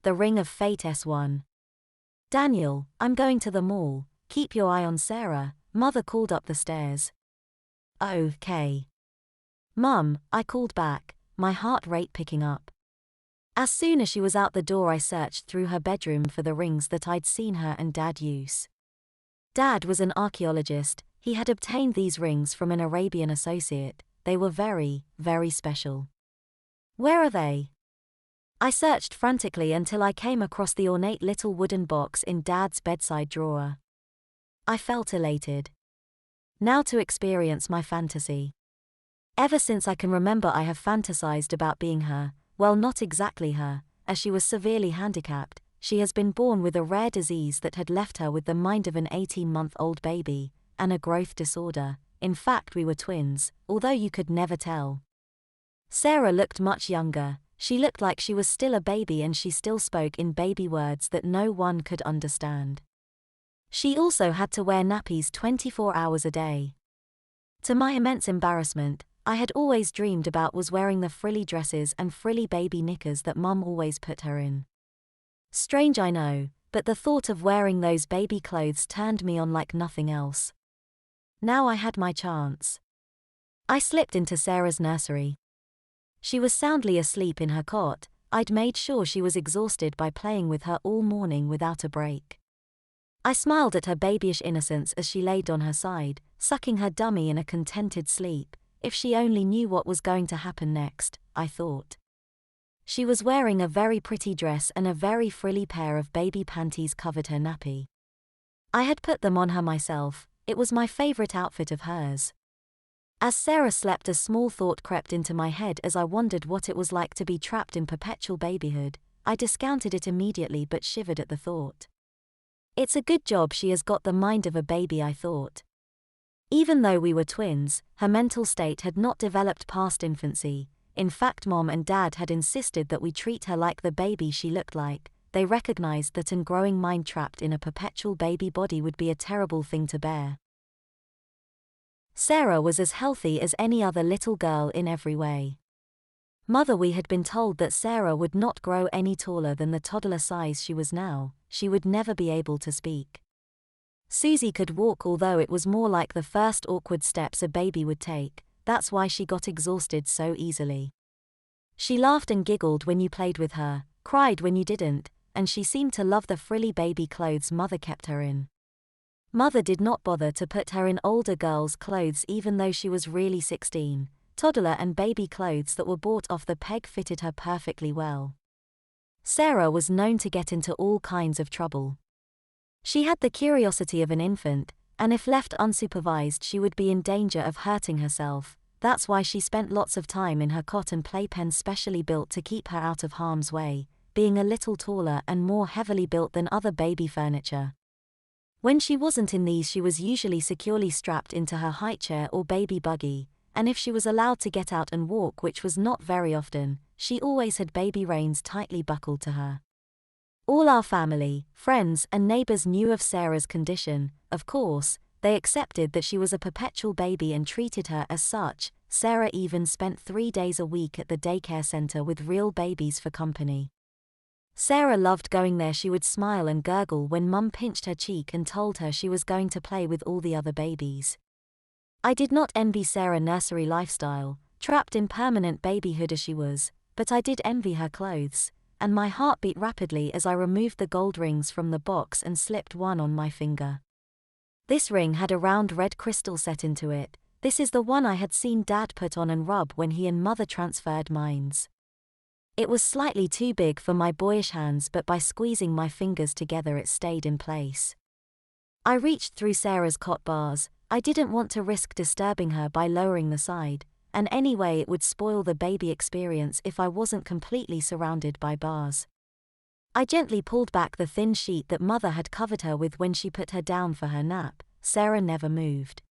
the ring of fate S1. Daniel, I'm going to the mall, keep your eye on Sarah, Mother called up the stairs. Okay. Mum, I called back, my heart rate picking up. As soon as she was out the door I searched through her bedroom for the rings that I'd seen her and Dad use. Dad was an archaeologist, he had obtained these rings from an Arabian associate, they were very, very special. Where are they? I searched frantically until I came across the ornate little wooden box in Dad's bedside drawer. I felt elated. Now to experience my fantasy. Ever since I can remember I have fantasized about being her, well not exactly her, as she was severely handicapped. She has been born with a rare disease that had left her with the mind of an 18-month-old baby, and a growth disorder. In fact we were twins, although you could never tell. Sarah looked much younger, she looked like she was still a baby and she still spoke in baby words that no one could understand. She also had to wear nappies 24 hours a day. To my immense embarrassment, I had always dreamed about was wearing the frilly dresses and frilly baby knickers that Mum always put her in. Strange I know, but the thought of wearing those baby clothes turned me on like nothing else. Now I had my chance. I slipped into Sarah's nursery. She was soundly asleep in her cot. I'd made sure she was exhausted by playing with her all morning without a break. I smiled at her babyish innocence as she laid on her side, sucking her dummy in a contented sleep. If she only knew what was going to happen next, I thought. She was wearing a very pretty dress and a very frilly pair of baby panties covered her nappy. I had put them on her myself, it was my favorite outfit of hers. As Sarah slept a small thought crept into my head as I wondered what it was like to be trapped in perpetual babyhood. I discounted it immediately but shivered at the thought. It's a good job she has got the mind of a baby, I thought. Even though we were twins, her mental state had not developed past infancy. In fact Mom and Dad had insisted that we treat her like the baby she looked like. They recognized that an growing mind trapped in a perpetual baby body would be a terrible thing to bear. Sarah was as healthy as any other little girl in every way. Mother, we had been told that Sarah would not grow any taller than the toddler size she was now. She would never be able to speak. Susie could walk, although it was more like the first awkward steps a baby would take. That's why she got exhausted so easily. She laughed and giggled when you played with her, cried when you didn't, and she seemed to love the frilly baby clothes Mother kept her in. Mother did not bother to put her in older girls' clothes even though she was really 16. Toddler and baby clothes that were bought off the peg fitted her perfectly well. Sarah was known to get into all kinds of trouble. She had the curiosity of an infant, and if left unsupervised she would be in danger of hurting herself. That's why she spent lots of time in her cot and playpen specially built to keep her out of harm's way, being a little taller and more heavily built than other baby furniture. When she wasn't in these she was usually securely strapped into her high chair or baby buggy, and if she was allowed to get out and walk, which was not very often, she always had baby reins tightly buckled to her. All our family, friends and neighbors knew of Sarah's condition. Of course, they accepted that she was a perpetual baby and treated her as such. Sarah even spent 3 days a week at the daycare center with real babies for company. Sarah loved going there. She would smile and gurgle when Mum pinched her cheek and told her she was going to play with all the other babies. I did not envy Sarah's nursery lifestyle, trapped in permanent babyhood as she was, but I did envy her clothes, and my heart beat rapidly as I removed the gold rings from the box and slipped one on my finger. This ring had a round red crystal set into it. This is the one I had seen Dad put on and rub when he and Mother transferred minds. It was slightly too big for my boyish hands, but by squeezing my fingers together it stayed in place. I reached through Sarah's cot bars. I didn't want to risk disturbing her by lowering the side, and anyway it would spoil the baby experience if I wasn't completely surrounded by bars. I gently pulled back the thin sheet that Mother had covered her with when she put her down for her nap. Sarah never moved.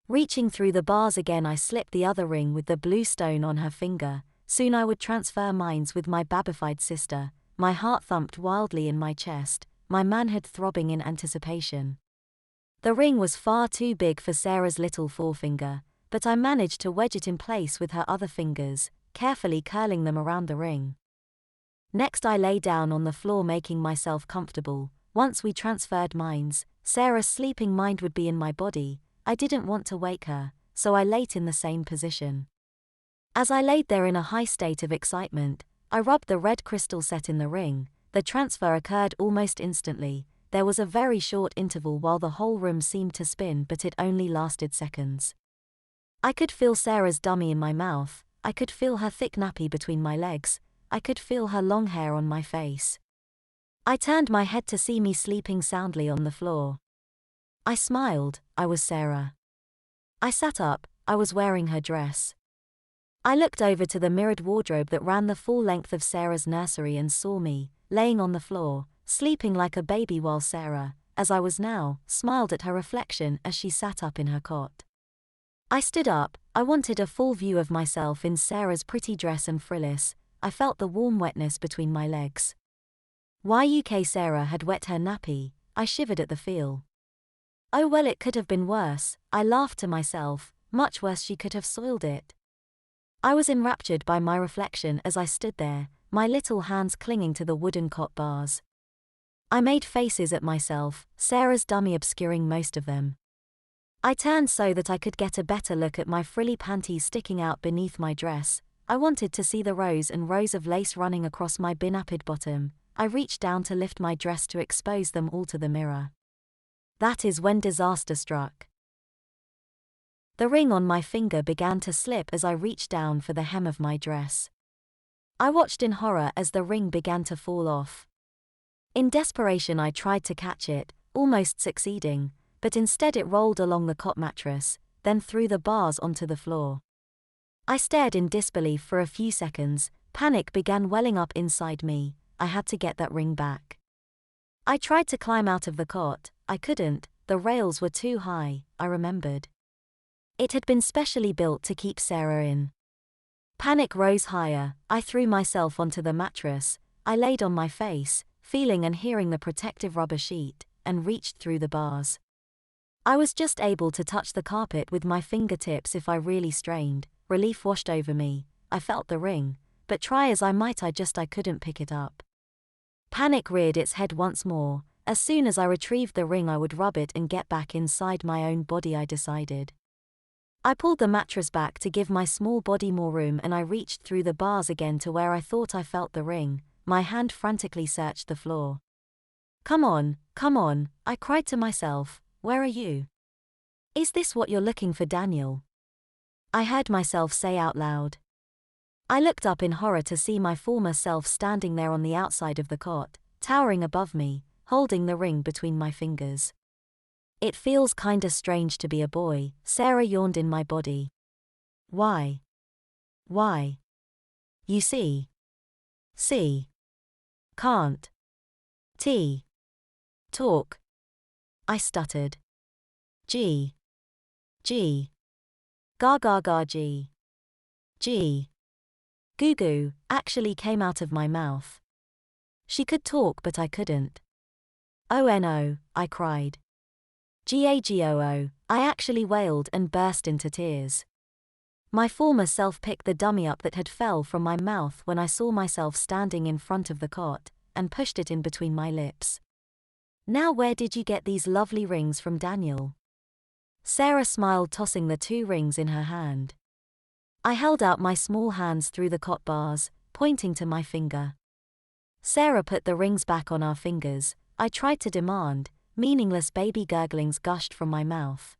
Reaching through the bars again, I slipped the other ring with the blue stone on her finger. Soon I would transfer minds with my babified sister. My heart thumped wildly in my chest, my manhood throbbing in anticipation. The ring was far too big for Sarah's little forefinger, but I managed to wedge it in place with her other fingers, carefully curling them around the ring. Next I lay down on the floor making myself comfortable. Once we transferred minds, Sarah's sleeping mind would be in my body. I didn't want to wake her, so I laid in the same position. As I laid there in a high state of excitement, I rubbed the red crystal set in the ring. The transfer occurred almost instantly. There was a very short interval while the whole room seemed to spin, but it only lasted seconds. I could feel Sarah's dummy in my mouth. I could feel her thick nappy between my legs. I could feel her long hair on my face. I turned my head to see me sleeping soundly on the floor. I smiled. I was Sarah. I sat up. I was wearing her dress. I looked over to the mirrored wardrobe that ran the full length of Sarah's nursery and saw me, laying on the floor, sleeping like a baby while Sarah, as I was now, smiled at her reflection as she sat up in her cot. I stood up. I wanted a full view of myself in Sarah's pretty dress and frillis. I felt the warm wetness between my legs. YUK Sarah had wet her nappy. I shivered at the feel. Oh well, it could have been worse, I laughed to myself. Much worse, she could have soiled it. I was enraptured by my reflection as I stood there, my little hands clinging to the wooden cot bars. I made faces at myself, Sarah's dummy obscuring most of them. I turned so that I could get a better look at my frilly panties sticking out beneath my dress. I wanted to see the rows and rows of lace running across my benapped bottom. I reached down to lift my dress to expose them all to the mirror. That is when disaster struck. The ring on my finger began to slip as I reached down for the hem of my dress. I watched in horror as the ring began to fall off. In desperation I tried to catch it, almost succeeding, but instead it rolled along the cot mattress, then through the bars onto the floor. I stared in disbelief for a few seconds. Panic began welling up inside me. I had to get that ring back. I tried to climb out of the cot. I couldn't, the rails were too high, I remembered. It had been specially built to keep Sarah in. Panic rose higher. I threw myself onto the mattress. I laid on my face, feeling and hearing the protective rubber sheet, and reached through the bars. I was just able to touch the carpet with my fingertips if I really strained. Relief washed over me. I felt the ring, but try as I might I couldn't pick it up. Panic reared its head once more. As soon as I retrieved the ring I would rub it and get back inside my own body, I decided. I pulled the mattress back to give my small body more room and I reached through the bars again to where I thought I felt the ring. My hand frantically searched the floor. Come on, I cried to myself. Where are you? Is this what you're looking for, Daniel? I heard myself say out loud. I looked up in horror to see my former self standing there on the outside of the cot, towering above me, holding the ring between my fingers. It feels kinda strange to be a boy, Sarah yawned in my body. Why? Why? You see. Can't. Talk. I stuttered. G. Gaga G. Goo goo actually came out of my mouth. She could talk but I couldn't. Oh no, I cried. Gagoo, I actually wailed and burst into tears. My former self picked the dummy up that had fell from my mouth when I saw myself standing in front of the cot, and pushed it in between my lips. Now where did you get these lovely rings from, Daniel? Sarah smiled, tossing the 2 rings in her hand. I held out my small hands through the cot bars, pointing to my finger. Sarah put the rings back on our fingers. I tried to demand. Meaningless baby gurglings gushed from my mouth.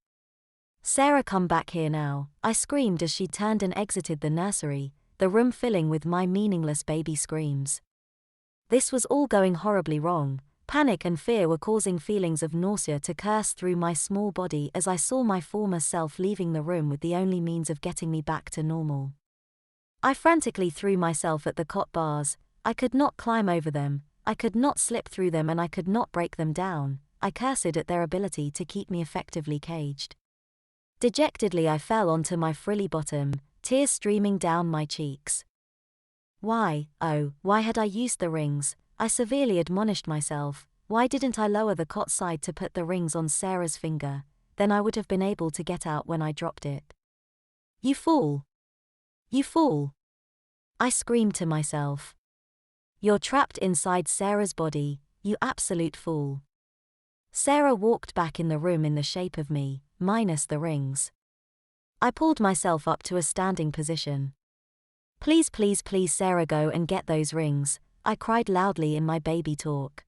Sarah, come back here now, I screamed as she turned and exited the nursery, the room filling with my meaningless baby screams. This was all going horribly wrong. Panic and fear were causing feelings of nausea to curse through my small body as I saw my former self leaving the room with the only means of getting me back to normal. I frantically threw myself at the cot bars. I could not climb over them, I could not slip through them, and I could not break them down. I cursed at their ability to keep me effectively caged. Dejectedly I fell onto my frilly bottom, tears streaming down my cheeks. Why, oh, why had I used the rings? I severely admonished myself. Why didn't I lower the cot side to put the rings on Sarah's finger? Then I would have been able to get out when I dropped it. You fool! You fool! I screamed to myself. You're trapped inside Sarah's body, you absolute fool. Sarah walked back in the room in the shape of me, minus the rings. I pulled myself up to a standing position. Please, please, please, Sarah, go and get those rings, I cried loudly in my baby talk.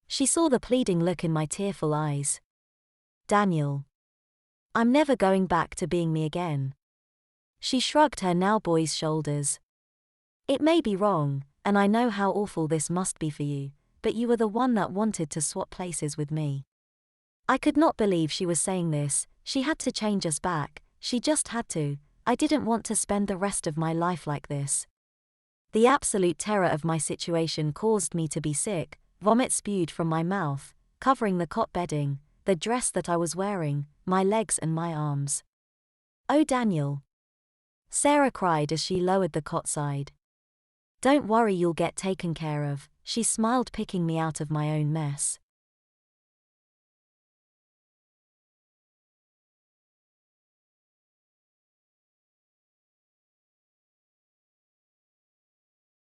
She saw the pleading look in my tearful eyes. Daniel. I'm never going back to being me again. She shrugged her now boy's shoulders. It may be wrong, and I know how awful this must be for you, but you were the one that wanted to swap places with me. I could not believe she was saying this. She had to change us back, she just had to. I didn't want to spend the rest of my life like this. The absolute terror of my situation caused me to be sick. Vomit spewed from my mouth, covering the cot bedding, the dress that I was wearing, my legs and my arms. Oh, Daniel. Sarah cried as she lowered the cot side. Don't worry, you'll get taken care of, she smiled, picking me out of my own mess.